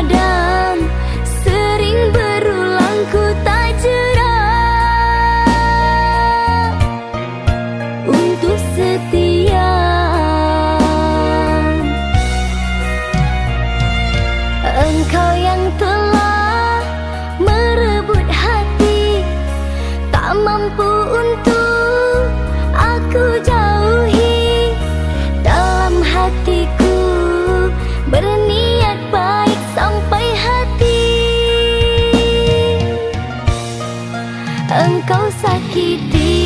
kadang sering berulang ku tak jera untuk setia. Engkau yang telah merebut hati, tak mampu untuk aku jauhi. Dalam hatiku berniat baik sampai hati engkau sakiti.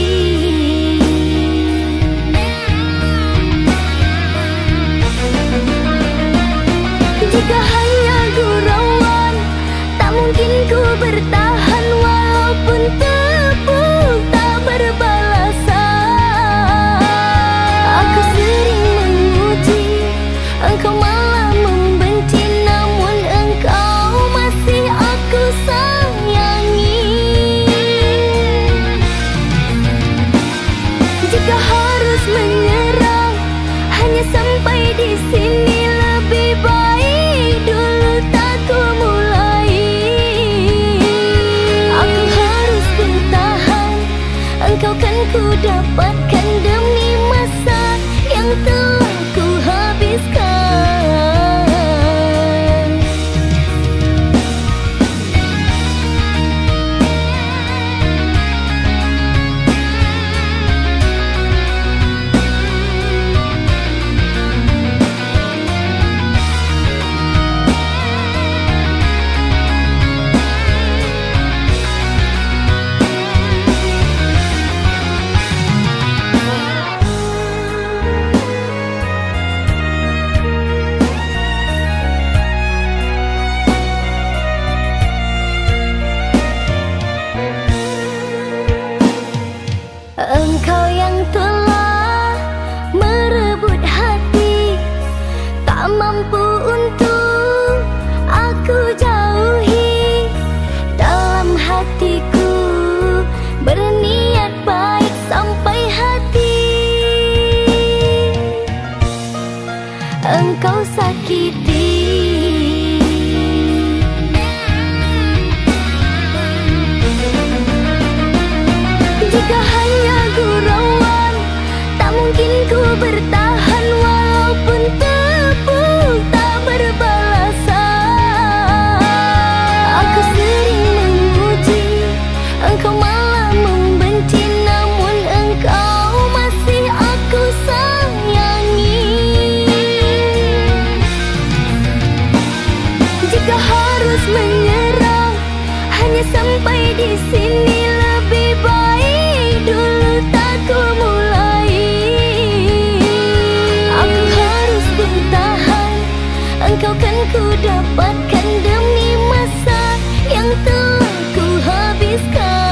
Jika hanya gurauan, tak mungkin ku bertahan walaupun tepuk tak berbalasan. Aku sering memuji, engkau malah membenci, namun engkau masih aku sayangi. Jika harus menyerah, hanya sampai di sini, lebih baik dulu tak ku mulai. Aku harus bertahan, engkau kan ku dapatkan demi masa yang telah ku habiskan. Engkau yang telah merebut hati, tak mampu untuk aku jauhi. Dalam hatiku berniat baik sampai hati engkau sakiti. Jika hanya gurauan, tak mungkin ku bertahan walaupun tepuk tak berbalasan. Aku sering memuji, engkau malah membenci, namun engkau masih aku sayangi. Jika harus menyerah, hanya sampai di sini, lebih baik dulu tak ku mulai. Aku harus bertahan, engkau kan ku dapatkan demi masa yang telah ku habiskan.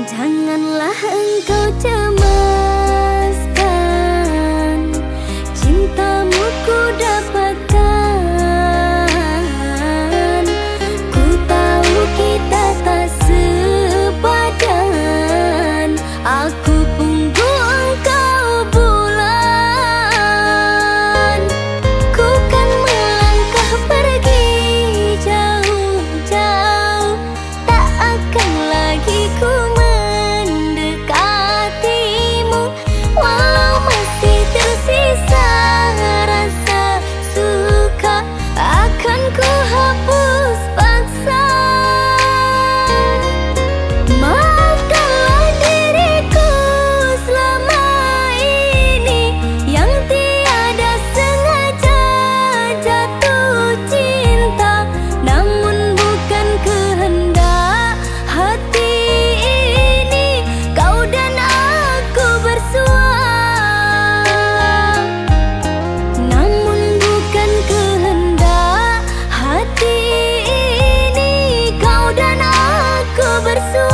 Janganlah engkau cemaskan, cintamu ku dapatkan. Ku tahu kita tak sepadan, aku punggu engkau bulan. Ku kan melangkah pergi jauh-jauh, tak akan lagi ku mendekatimu. Walau masih tersisa rasa suka, akan ku hapus paksa. Maafkanlah diriku selama ini yang tiada sengaja jatuh cinta, namun bukan kehendak hati ini kau dan aku bersua. Namun bukan kehendak hati ini kau dan aku bersua.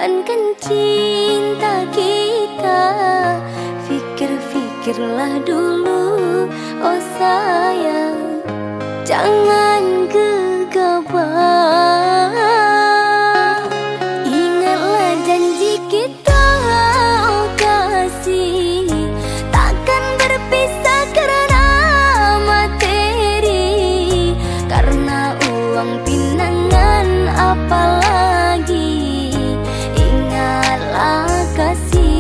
korbankan cinta kita. Pikirlah dulu, oh sayang, jangan gegabah. Ingatlah janji kita, oh kasih, takkan berpisah karena materi, karena uang pinangan apalagi. Ingatlah kasih.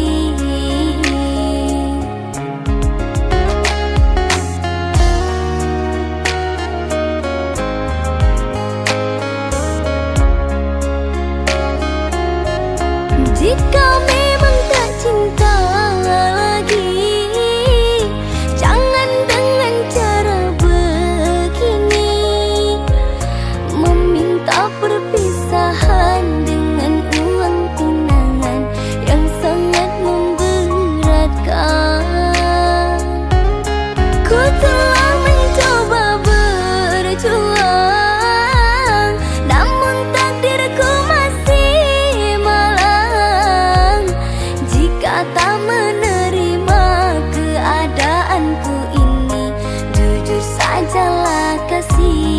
Jika memang tak cinta lagi, jangan dengan cara begini, meminta perpisahan dengan uang pinangan yang sangat memberatkan. Ku telah mencoba berjuang, namun takdirku masih malang. Jika tak menerima keadaanku ini, jujur sajalah kasih.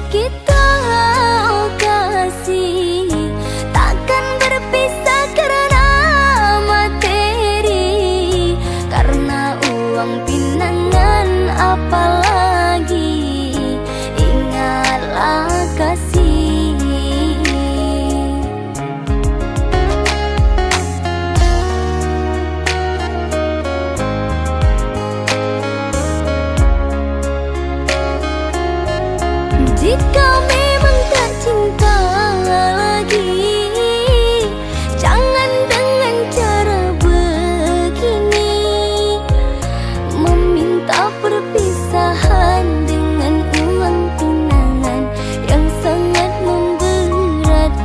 Kita, oh kasih, takkan berpisah karena materi, karena uang pinangan apalagi. Ingatlah kasih. Jika memang tak cinta lagi, jangan dengan cara begini, meminta perpisahan dengan uang pinangan yang sangat memberatkan.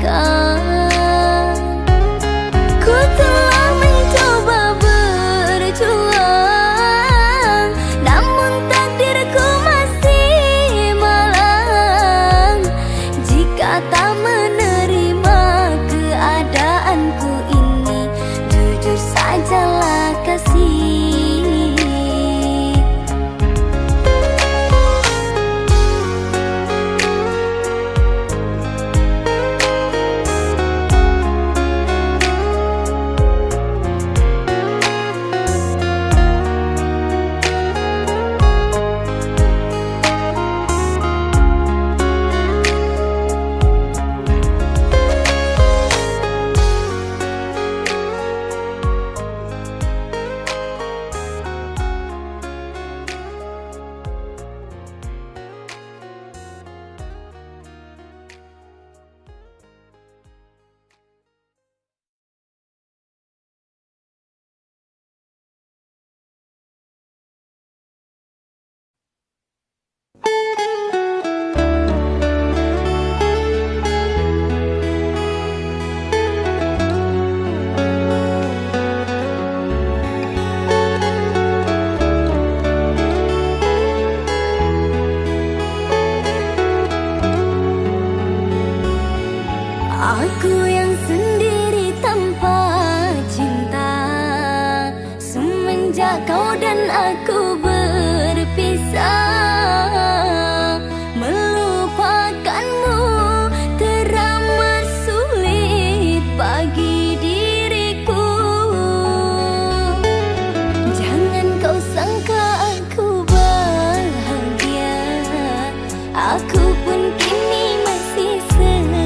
Ku telah mencoba berjuang, namun takdirku masih malang. Jika tak menerima keadaanku ini, jujur sajalah kasih. Aku yang sendiri tanpa cinta, semenjak kau dan aku berpisah. Melupakanmu teramat sulit bagi diriku. Jangan kau sangka aku bahagia, aku pun kini masih sendiri.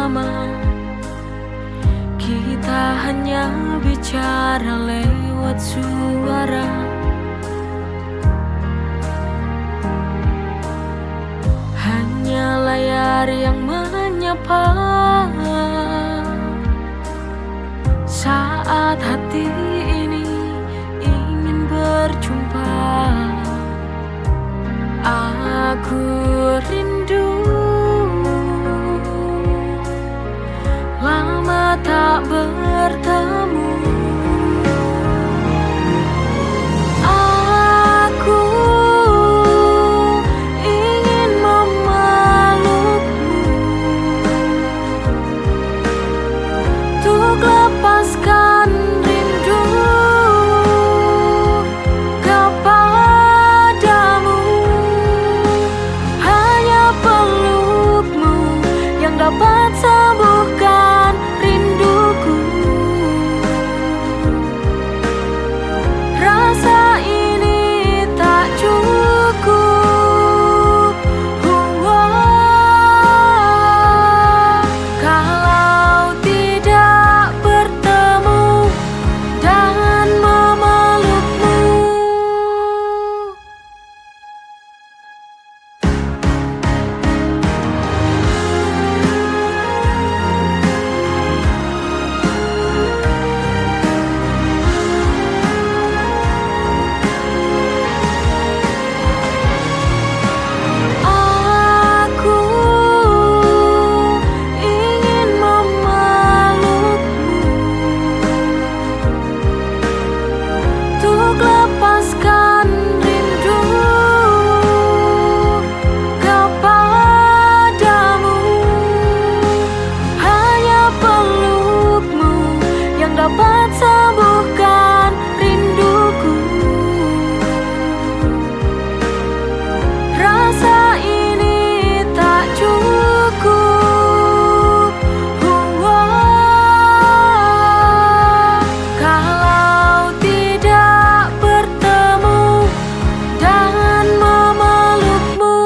lama kita hanya bicara lewat suara. Hanya layar yang menyapa saat hati ini ingin berjumpa. Aku rindu lama tak bertemu. Aku ingin memelukmu untuk lepaskan rindu kepadamu. Hanya pelukmu yang dapat sembuhkan rinduku. Rasa ini tak cukup. Kalau tidak bertemu dan memelukmu. Aku ingin memelukmu untuk lepaskan rindu kepadamu. Hanya pelukmu yang dapat sembuhkan rinduku. Rasa ini tak cukup. Kalau tidak bertemu dan memelukmu.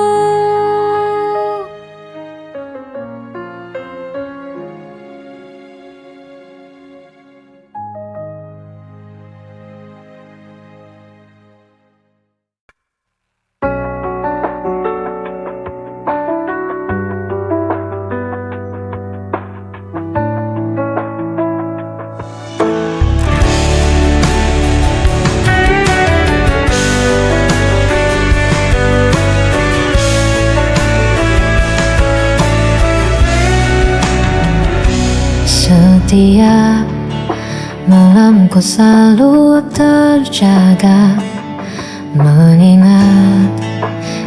Setiap malamku selalu terjaga, mengingat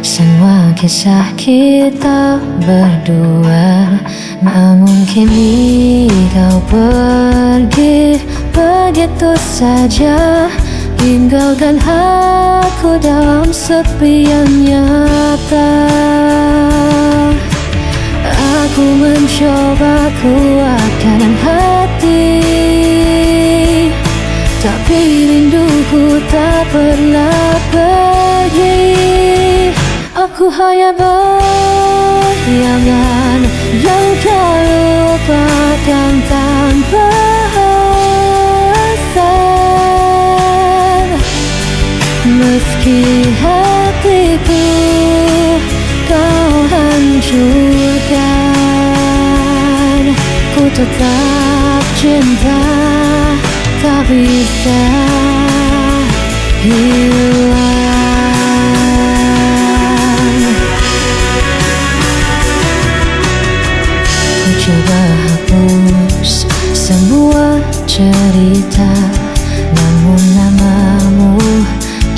semua kisah kita berdua. Namun kini kau pergi begitu saja, tinggalkan aku dalam sepi yang nyata. Aku mencoba kuatkan hati, tapi rinduku tak pernah pergi. Aku hanya bayangan yang kau lupakan tanpa alasan. Meski hatiku kau hancurkan, ku tetap cinta, tak bisa hilang. Ku coba hapus semua cerita, namun namamu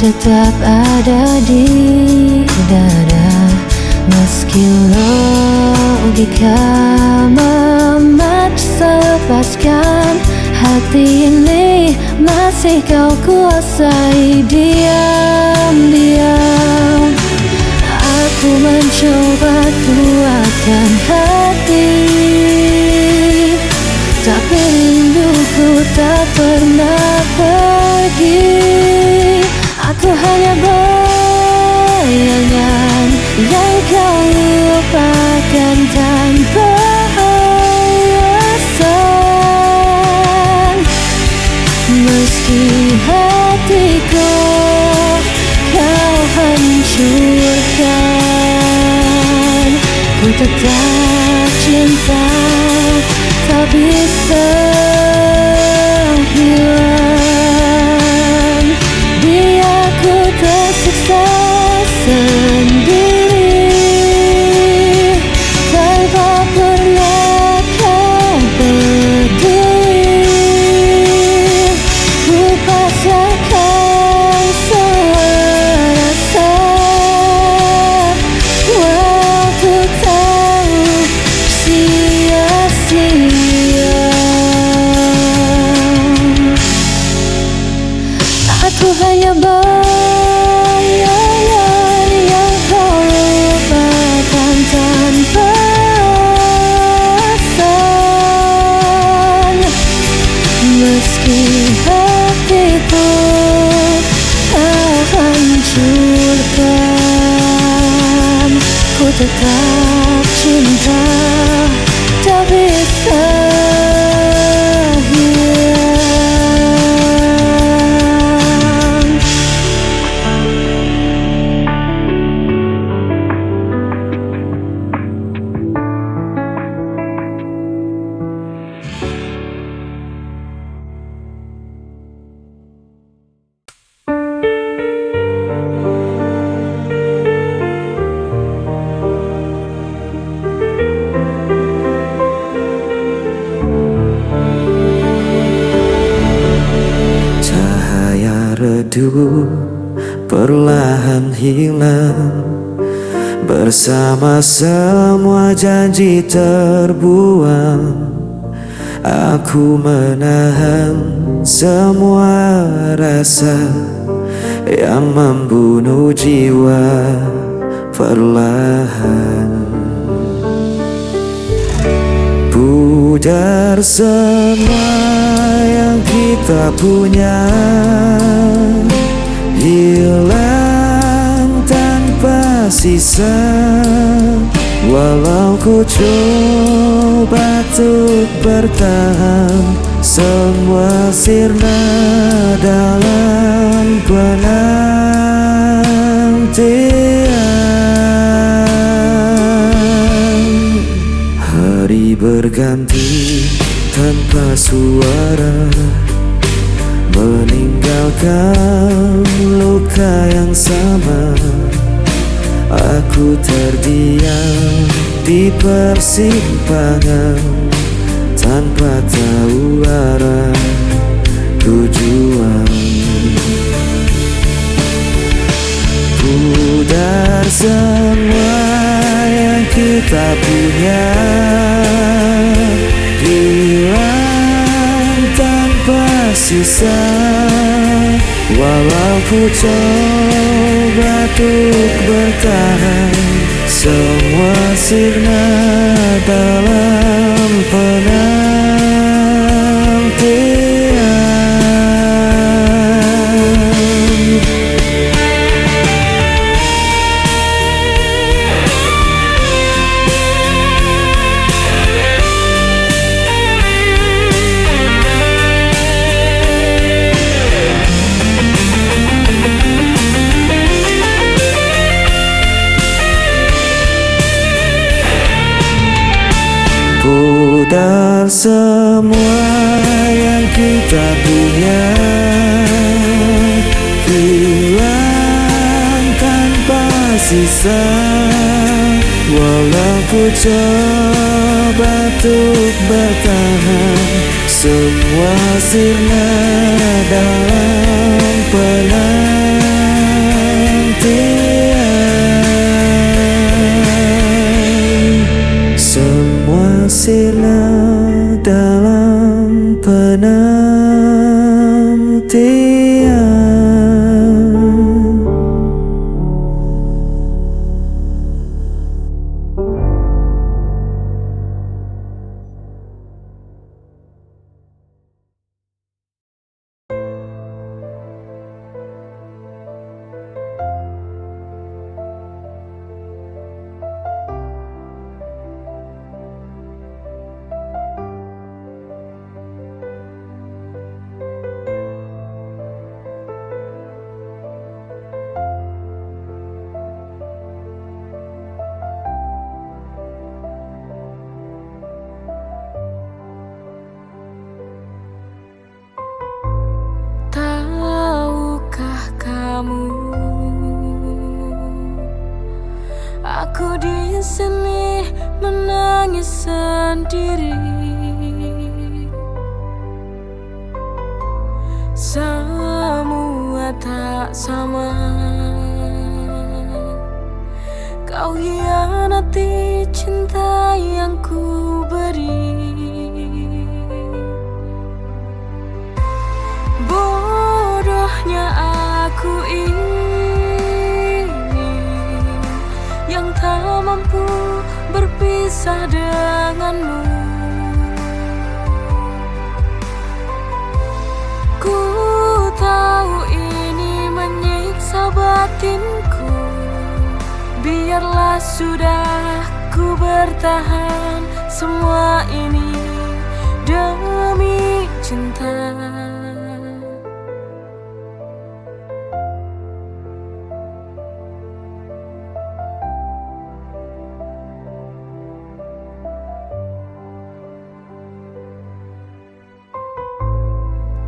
tetap ada di dada. Meski logika memaksa lepaskan, hati ini masih kau kuasai diam-diam. Aku mencoba kuatkan hati, tapi rinduku tak pernah pergi. Aku hanya bayangan yang kau lupakan tanpa alasan. Meski hatiku kau hancurkan, ku tetap cinta, tak bisa hilang. Biar ku tersiksa sendiri, tanpa pernah kau peduli. Ku pasrahkan semua rasa, walau ku tahu sia-sia. Aku hanya bayangan yang kau lupakan tanpa alasan. Meski hatiku kau hancurkan, ku tetap cinta, tak bisa hilang. Cahaya redup perlahan hilang, bersama semua janji terbuang. Aku menahan semua rasa yang membunuh jiwa perlahan. Pudar semua yang kita punya, hilang tanpa sisa. Walau ku coba untuk bertahan, semua sirna dalam penantian. Hari berganti tanpa suara, meninggalkan luka yang sama. Aku terdiam di persimpangan, tanpa tahu arah tujuan. Pudar semua yang kita punya, hilang tanpa sisa. Walau ku coba untuk bertahan, semua sirna dalam penantian. Pudar semua yang kita punya, hilang tanpa sisa. Walau ku coba untuk bertahan, semua sirna dalam penantian. Semua sirna dalam penantian. Aku di sini menangis sendiri. Semua tak sama. Kau hianati cinta yang ku beri. Bodohnya aku ini yang tak mampu berpisah denganmu. Ku tahu ini menyiksa batinku. Biarlah sudah ku bertahan semua ini demi cinta.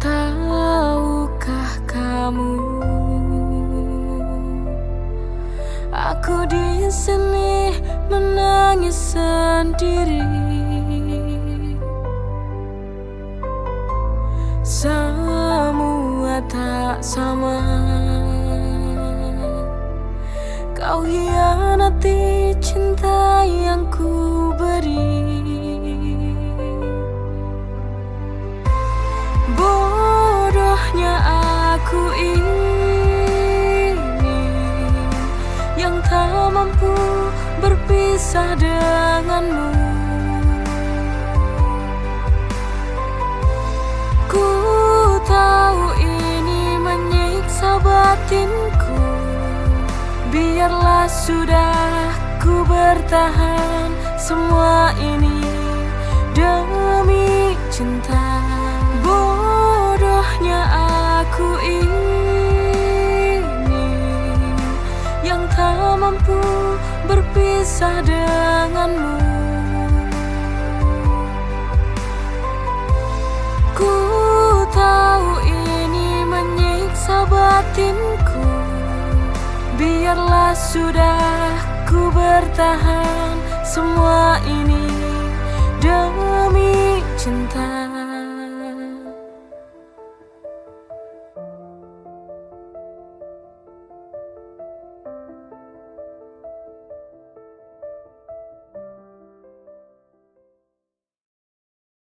Tahukah kamu, aku di sini menangis sendiri. Semua tak sama. Kau hianati cinta yang ku beri. Bodohnya aku ini yang tak mampu berpisah denganmu. Ku tahu ini menyiksa batinku. Biarlah sudah ku bertahan semua ini demi cinta. Bodohnya aku ini yang tak mampu berpisah denganmu. Ku tahu ini menyiksa batinku. Biarlah sudah ku bertahan semua ini demi cinta.